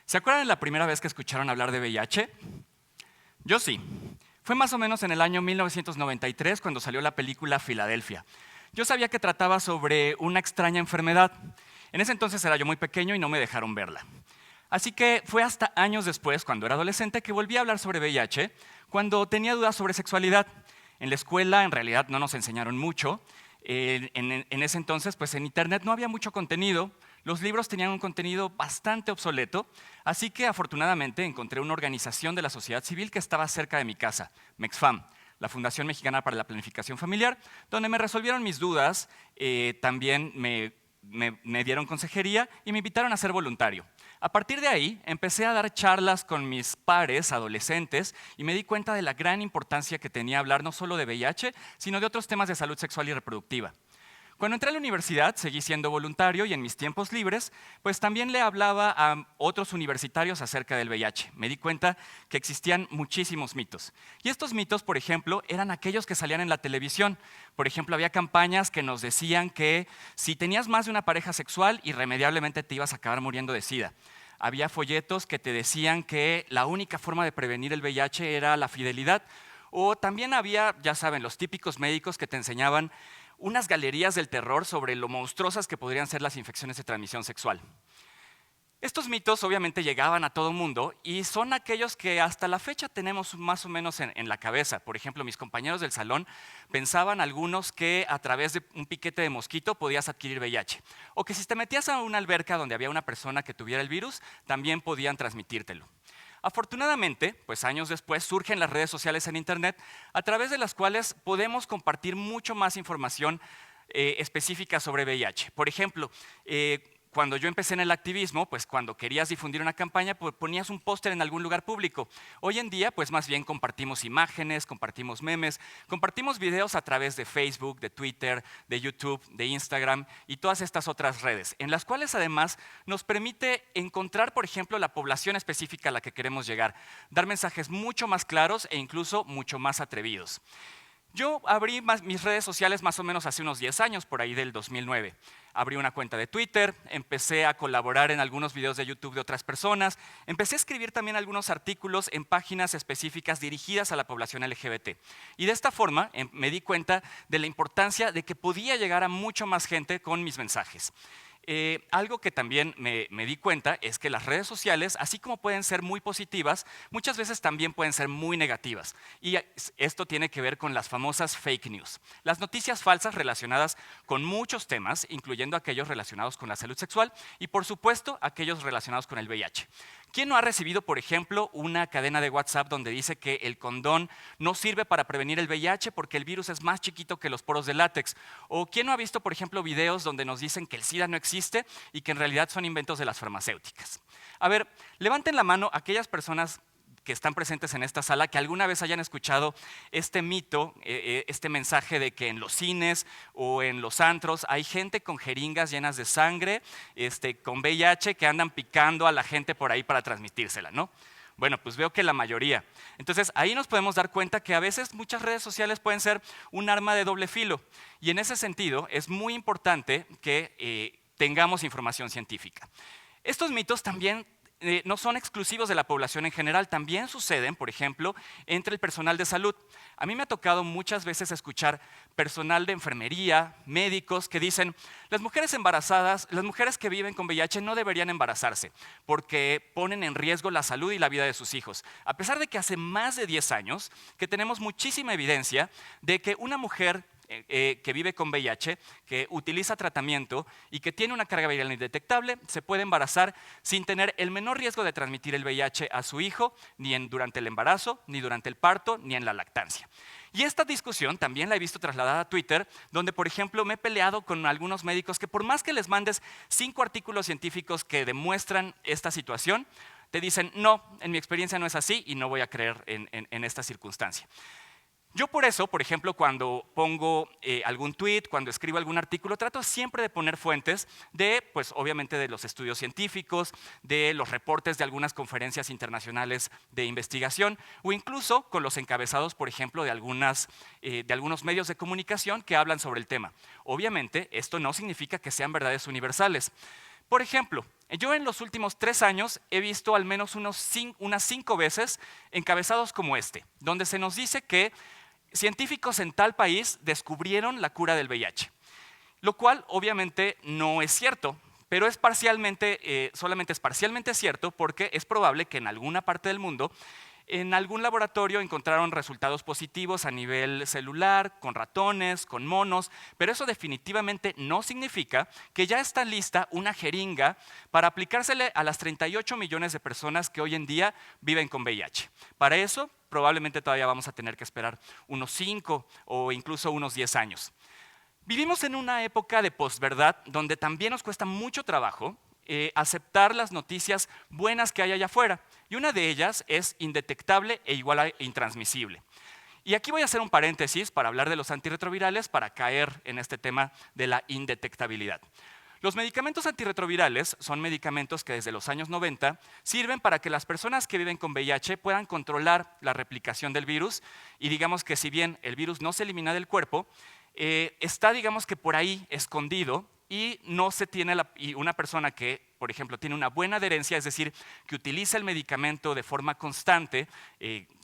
¿Se acuerdan de la primera vez que escucharon hablar de VIH? Yo sí. Fue más o menos en el año 1993 cuando salió la película Filadelfia. Yo sabía que trataba sobre una extraña enfermedad. En ese entonces era yo muy pequeño y no me dejaron verla. Así que fue hasta años después, cuando era adolescente, que volví a hablar sobre VIH, cuando tenía dudas sobre sexualidad. En la escuela, en realidad, no nos enseñaron mucho. En ese entonces, pues en Internet no había mucho contenido. Los libros tenían un contenido bastante obsoleto, así que afortunadamente encontré una organización de la sociedad civil que estaba cerca de mi casa, MEXFAM, la Fundación Mexicana para la Planificación Familiar, donde me resolvieron mis dudas, también me dieron consejería y me invitaron a ser voluntario. A partir de ahí, empecé a dar charlas con mis pares adolescentes y me di cuenta de la gran importancia que tenía hablar no solo de VIH, sino de otros temas de salud sexual y reproductiva. Cuando entré a la universidad, seguí siendo voluntario y en mis tiempos libres, pues también le hablaba a otros universitarios acerca del VIH. Me di cuenta que existían muchísimos mitos. Y estos mitos, por ejemplo, eran aquellos que salían en la televisión. Por ejemplo, había campañas que nos decían que si tenías más de una pareja sexual, irremediablemente te ibas a acabar muriendo de SIDA. Había folletos que te decían que la única forma de prevenir el VIH era la fidelidad. O también había, ya saben, los típicos médicos que te enseñaban unas galerías del terror sobre lo monstruosas que podrían ser las infecciones de transmisión sexual. Estos mitos obviamente llegaban a todo mundo y son aquellos que hasta la fecha tenemos más o menos en la cabeza. Por ejemplo, mis compañeros del salón pensaban algunos que a través de un piquete de mosquito podías adquirir VIH. O que si te metías a una alberca donde había una persona que tuviera el virus, también podían transmitírtelo. Afortunadamente, pues años después surgen las redes sociales en Internet, a través de las cuales podemos compartir mucho más información específica sobre VIH. Por ejemplo, cuando yo empecé en el activismo, pues cuando querías difundir una campaña, pues ponías un póster en algún lugar público. Hoy en día, pues más bien compartimos imágenes, compartimos memes, compartimos videos a través de Facebook, de Twitter, de YouTube, de Instagram y todas estas otras redes, en las cuales además nos permite encontrar, por ejemplo, la población específica a la que queremos llegar, dar mensajes mucho más claros e incluso mucho más atrevidos. Yo abrí mis redes sociales más o menos hace unos 10 años, por ahí del 2009. Abrí una cuenta de Twitter, empecé a colaborar en algunos videos de YouTube de otras personas, empecé a escribir también algunos artículos en páginas específicas dirigidas a la población LGBT. Y de esta forma me di cuenta de la importancia de que podía llegar a mucho más gente con mis mensajes. Algo que también me di cuenta es que las redes sociales, así como pueden ser muy positivas, muchas veces también pueden ser muy negativas. Y esto tiene que ver con las famosas fake news. Las noticias falsas relacionadas con muchos temas, incluyendo aquellos relacionados con la salud sexual y, por supuesto, aquellos relacionados con el VIH. ¿Quién no ha recibido, por ejemplo, una cadena de WhatsApp donde dice que el condón no sirve para prevenir el VIH porque el virus es más chiquito que los poros de látex? ¿O quién no ha visto, por ejemplo, videos donde nos dicen que el SIDA no existe y que en realidad son inventos de las farmacéuticas? A ver, levanten la mano aquellas personas que están presentes en esta sala, que alguna vez hayan escuchado este mito, este mensaje de que en los cines o en los antros hay gente con jeringas llenas de sangre, con VIH, que andan picando a la gente por ahí para transmitírsela, ¿no? Bueno, pues veo que la mayoría. Entonces, ahí nos podemos dar cuenta que a veces muchas redes sociales pueden ser un arma de doble filo. Y en ese sentido, es muy importante que tengamos información científica. Estos mitos también no son exclusivos de la población en general, también suceden, por ejemplo, entre el personal de salud. A mí me ha tocado muchas veces escuchar personal de enfermería, médicos que dicen, las mujeres embarazadas, las mujeres que viven con VIH no deberían embarazarse porque ponen en riesgo la salud y la vida de sus hijos. A pesar de que hace más de 10 años que tenemos muchísima evidencia de que una mujer que vive con VIH, que utiliza tratamiento y que tiene una carga viral indetectable, se puede embarazar sin tener el menor riesgo de transmitir el VIH a su hijo, ni durante el embarazo, ni durante el parto, ni en la lactancia. Y esta discusión también la he visto trasladada a Twitter, donde, por ejemplo, me he peleado con algunos médicos que por más que les mandes 5 artículos científicos que demuestran esta situación, te dicen, no, en mi experiencia no es así y no voy a creer en esta circunstancia. Yo por eso, por ejemplo, cuando pongo algún tweet, cuando escribo algún artículo, trato siempre de poner fuentes de, pues obviamente de los estudios científicos, de los reportes de algunas conferencias internacionales de investigación o incluso con los encabezados, por ejemplo, de algunos medios de comunicación que hablan sobre el tema. Obviamente, esto no significa que sean verdades universales. Por ejemplo, Yo en los últimos 3 años he visto al menos unas 5 veces encabezados como este, donde se nos dice que científicos en tal país descubrieron la cura del VIH, lo cual obviamente no es cierto, pero es solamente es parcialmente cierto porque es probable que en alguna parte del mundo, en algún laboratorio encontraron resultados positivos a nivel celular, con ratones, con monos, pero eso definitivamente no significa que ya está lista una jeringa para aplicársele a las 38 millones de personas que hoy en día viven con VIH. Para eso, probablemente todavía vamos a tener que esperar unos 5 o incluso unos 10 años. Vivimos en una época de posverdad donde también nos cuesta mucho trabajo aceptar las noticias buenas que hay allá afuera. Y una de ellas es indetectable e igual a intransmisible. Y aquí voy a hacer un paréntesis para hablar de los antirretrovirales para caer en este tema de la indetectabilidad. Los medicamentos antirretrovirales son medicamentos que desde los años 90 sirven para que las personas que viven con VIH puedan controlar la replicación del virus y digamos que si bien el virus no se elimina del cuerpo, está digamos que por ahí escondido y no se tiene y una persona que, por ejemplo, tiene una buena adherencia, es decir, que utiliza el medicamento de forma constante,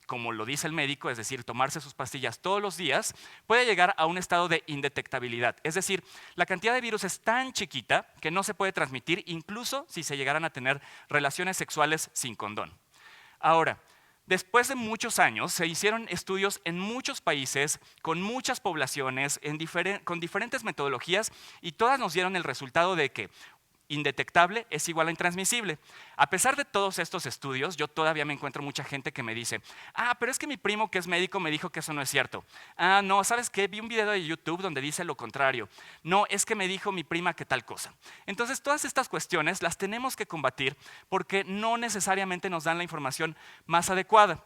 como lo dice el médico, es decir, tomarse sus pastillas todos los días, puede llegar a un estado de indetectabilidad. Es decir, la cantidad de virus es tan chiquita que no se puede transmitir, incluso si se llegaran a tener relaciones sexuales sin condón. Ahora, después de muchos años, se hicieron estudios en muchos países, con muchas poblaciones, con diferentes metodologías, y todas nos dieron el resultado de que indetectable es igual a intransmisible. A pesar de todos estos estudios, yo todavía me encuentro mucha gente que me dice, pero es que mi primo que es médico me dijo que eso no es cierto. No, ¿sabes qué? Vi un video de YouTube donde dice lo contrario. No, es que me dijo mi prima que tal cosa. Entonces, todas estas cuestiones las tenemos que combatir porque no necesariamente nos dan la información más adecuada.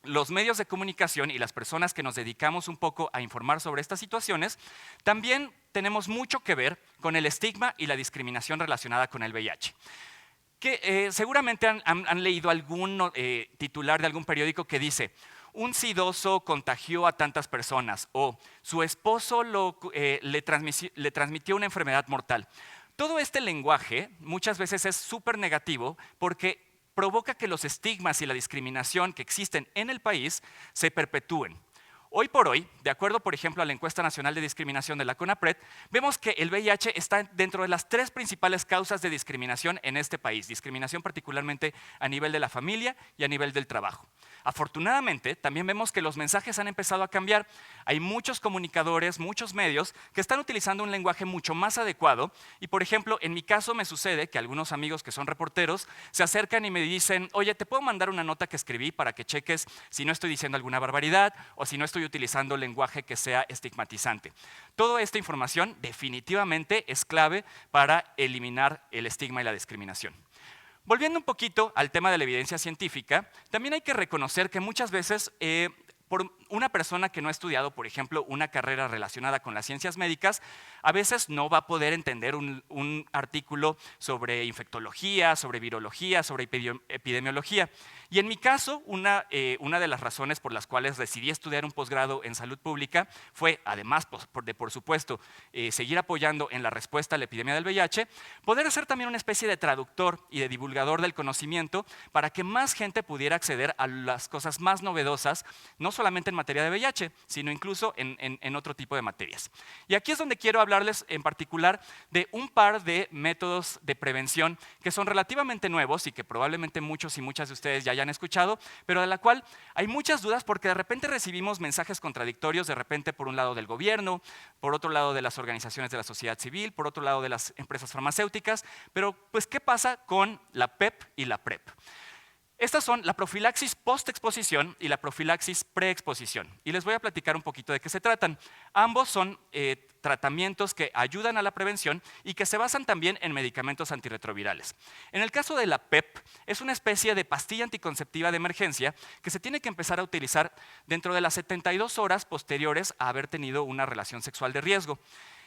Los medios de comunicación y las personas que nos dedicamos un poco a informar sobre estas situaciones, también tenemos mucho que ver con el estigma y la discriminación relacionada con el VIH. Que seguramente han leído algún titular de algún periódico que dice, un sidoso contagió a tantas personas o su esposo le transmitió una enfermedad mortal. Todo este lenguaje muchas veces es súper negativo porque provoca que los estigmas y la discriminación que existen en el país se perpetúen. Hoy por hoy, de acuerdo, por ejemplo, a la Encuesta Nacional de Discriminación de la CONAPRED, vemos que el VIH está dentro de las 3 principales causas de discriminación en este país, discriminación particularmente a nivel de la familia y a nivel del trabajo. Afortunadamente, también vemos que los mensajes han empezado a cambiar. Hay muchos comunicadores, muchos medios que están utilizando un lenguaje mucho más adecuado y, por ejemplo, en mi caso me sucede que algunos amigos que son reporteros se acercan y me dicen, oye, ¿te puedo mandar una nota que escribí para que cheques si no estoy diciendo alguna barbaridad o si no estoy utilizando lenguaje que sea estigmatizante? Toda esta información definitivamente es clave para eliminar el estigma y la discriminación. Volviendo un poquito al tema de la evidencia científica, también hay que reconocer que muchas veces por una persona que no ha estudiado, por ejemplo, una carrera relacionada con las ciencias médicas, a veces no va a poder entender un artículo sobre infectología, sobre virología, sobre epidemiología. Y en mi caso, una de las razones por las cuales decidí estudiar un posgrado en salud pública fue, además por supuesto, seguir apoyando en la respuesta a la epidemia del VIH, poder ser también una especie de traductor y de divulgador del conocimiento para que más gente pudiera acceder a las cosas más novedosas, no solamente en materia de VIH, sino incluso en otro tipo de materias. Y aquí es donde quiero hablarles en particular de un par de métodos de prevención que son relativamente nuevos y que probablemente muchos y muchas de ustedes ya hayan escuchado, pero de la cual hay muchas dudas porque de repente recibimos mensajes contradictorios, de repente por un lado del gobierno, por otro lado de las organizaciones de la sociedad civil, por otro lado de las empresas farmacéuticas, pero pues ¿qué pasa con la PEP y la PrEP? Estas son la profilaxis postexposición y la profilaxis preexposición. Y les voy a platicar un poquito de qué se tratan. Ambos son tratamientos que ayudan a la prevención y que se basan también en medicamentos antirretrovirales. En el caso de la PEP, es una especie de pastilla anticonceptiva de emergencia que se tiene que empezar a utilizar dentro de las 72 horas posteriores a haber tenido una relación sexual de riesgo.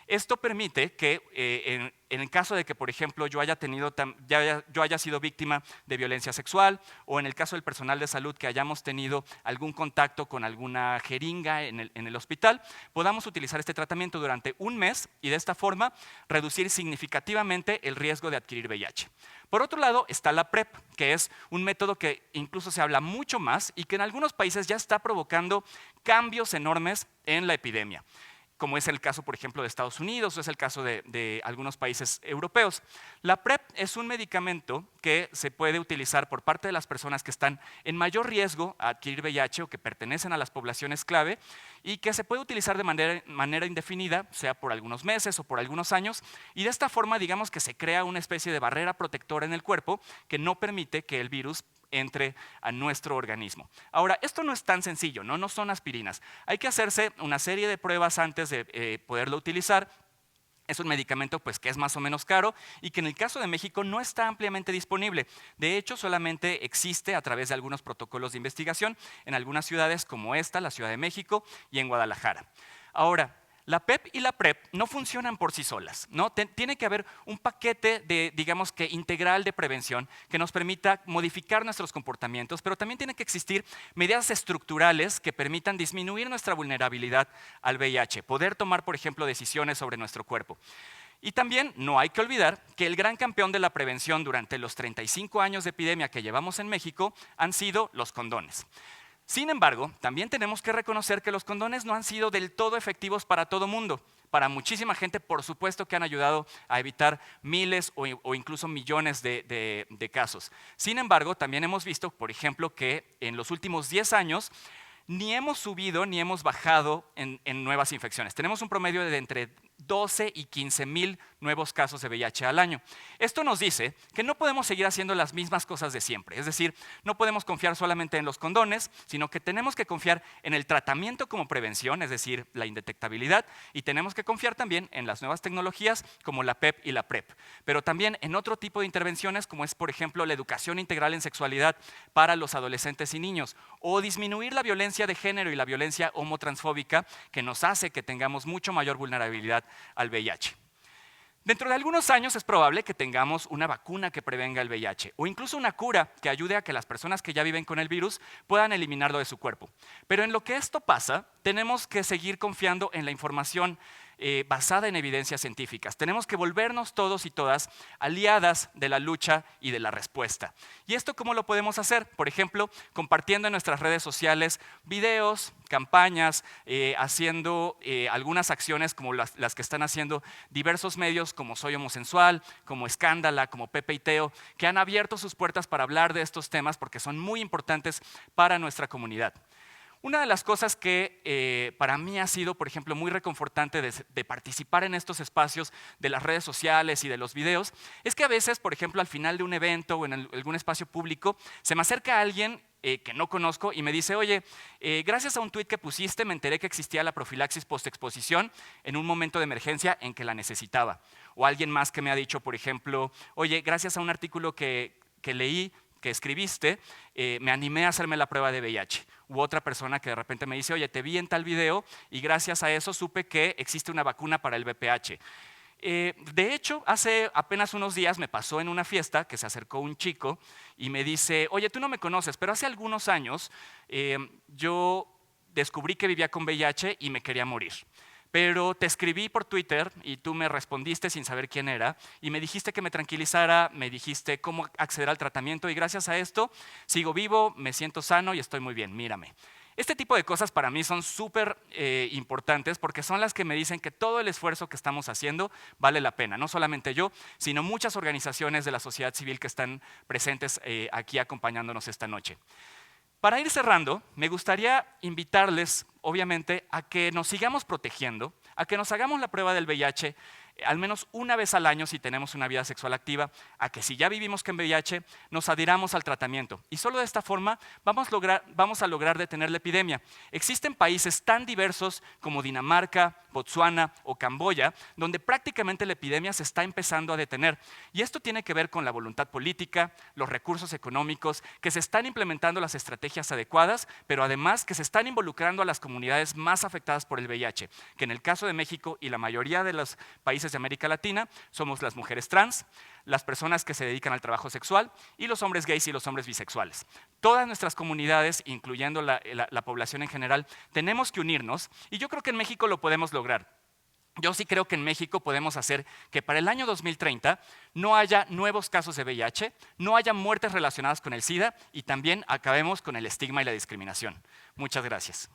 Esto permite que en el caso de que, por ejemplo, yo haya sido víctima de violencia sexual, o en el caso del personal de salud que hayamos tenido algún contacto con alguna jeringa en el hospital, podamos utilizar este tratamiento durante un mes y de esta forma reducir significativamente el riesgo de adquirir VIH. Por otro lado está la PrEP, que es un método que incluso se habla mucho más y que en algunos países ya está provocando cambios enormes en la epidemia, como es el caso, por ejemplo, de Estados Unidos o es el caso de algunos países europeos. La PrEP es un medicamento que se puede utilizar por parte de las personas que están en mayor riesgo a adquirir VIH o que pertenecen a las poblaciones clave y que se puede utilizar de manera indefinida, sea por algunos meses o por algunos años, y de esta forma digamos que se crea una especie de barrera protectora en el cuerpo que no permite que el virus entre a nuestro organismo. Ahora, esto no es tan sencillo, no son aspirinas. Hay que hacerse una serie de pruebas antes de poderlo utilizar. Es un medicamento pues, que es más o menos caro y que en el caso de México no está ampliamente disponible. De hecho, solamente existe a través de algunos protocolos de investigación en algunas ciudades como esta, la Ciudad de México y en Guadalajara. Ahora, la PEP y la PrEP no funcionan por sí solas, ¿no? Tiene que haber un paquete digamos que integral de prevención que nos permita modificar nuestros comportamientos, pero también tiene que existir medidas estructurales que permitan disminuir nuestra vulnerabilidad al VIH, poder tomar, por ejemplo, decisiones sobre nuestro cuerpo. Y también no hay que olvidar que el gran campeón de la prevención durante los 35 años de epidemia que llevamos en México han sido los condones. Sin embargo, también tenemos que reconocer que los condones no han sido del todo efectivos para todo mundo. Para muchísima gente, por supuesto que han ayudado a evitar miles o incluso millones de casos. Sin embargo, también hemos visto, por ejemplo, que en los últimos 10 años ni hemos subido ni hemos bajado en nuevas infecciones. Tenemos un promedio de entre 12 y 15 mil nuevos casos de VIH al año. Esto nos dice que no podemos seguir haciendo las mismas cosas de siempre. Es decir, no podemos confiar solamente en los condones, sino que tenemos que confiar en el tratamiento como prevención, es decir, la indetectabilidad, y tenemos que confiar también en las nuevas tecnologías como la PEP y la PrEP, pero también en otro tipo de intervenciones como es, por ejemplo, la educación integral en sexualidad para los adolescentes y niños, o disminuir la violencia de género y la violencia homotransfóbica que nos hace que tengamos mucho mayor vulnerabilidad al VIH. Dentro de algunos años es probable que tengamos una vacuna que prevenga el VIH o incluso una cura que ayude a que las personas que ya viven con el virus puedan eliminarlo de su cuerpo. Pero en lo que esto pasa, tenemos que seguir confiando en la información basada en evidencias científicas. Tenemos que volvernos todos y todas aliadas de la lucha y de la respuesta. ¿Y esto cómo lo podemos hacer? Por ejemplo, compartiendo en nuestras redes sociales videos, campañas, haciendo algunas acciones como las que están haciendo diversos medios como Soy Homosensual, como Escándala, como Pepe y Teo, que han abierto sus puertas para hablar de estos temas porque son muy importantes para nuestra comunidad. Una de las cosas que para mí ha sido, por ejemplo, muy reconfortante de participar en estos espacios de las redes sociales y de los videos, es que a veces, por ejemplo, al final de un evento o en algún espacio público, se me acerca alguien que no conozco y me dice, oye, gracias a un tuit que pusiste me enteré que existía la profilaxis postexposición en un momento de emergencia en que la necesitaba. O alguien más que me ha dicho, por ejemplo, oye, gracias a un artículo que leí, que escribiste, me animé a hacerme la prueba de VIH. U otra persona que de repente me dice, oye, te vi en tal video y gracias a eso supe que existe una vacuna para el VPH. De hecho, hace apenas unos días me pasó en una fiesta que se acercó un chico y me dice, oye, tú no me conoces, pero hace algunos años yo descubrí que vivía con VIH y me quería morir. Pero te escribí por Twitter y tú me respondiste sin saber quién era y me dijiste que me tranquilizara, me dijiste cómo acceder al tratamiento y gracias a esto sigo vivo, me siento sano y estoy muy bien, mírame. Este tipo de cosas para mí son súper importantes porque son las que me dicen que todo el esfuerzo que estamos haciendo vale la pena. No solamente yo, sino muchas organizaciones de la sociedad civil que están presentes aquí acompañándonos esta noche. Para ir cerrando, me gustaría invitarles, obviamente, a que nos sigamos protegiendo, a que nos hagamos la prueba del VIH al menos una vez al año si tenemos una vida sexual activa, a que si ya vivimos con VIH, nos adhiramos al tratamiento. Y solo de esta forma vamos a lograr detener la epidemia. Existen países tan diversos como Dinamarca, Botsuana o Camboya, donde prácticamente la epidemia se está empezando a detener. Y esto tiene que ver con la voluntad política, los recursos económicos, que se están implementando las estrategias adecuadas, pero además que se están involucrando a las comunidades más afectadas por el VIH, que en el caso de México y la mayoría de los países de América Latina somos las mujeres trans, las personas que se dedican al trabajo sexual y los hombres gays y los hombres bisexuales. Todas nuestras comunidades, incluyendo la población en general, tenemos que unirnos y yo creo que en México lo podemos lograr. Yo sí creo que en México podemos hacer que para el año 2030 no haya nuevos casos de VIH, no haya muertes relacionadas con el SIDA y también acabemos con el estigma y la discriminación. Muchas gracias.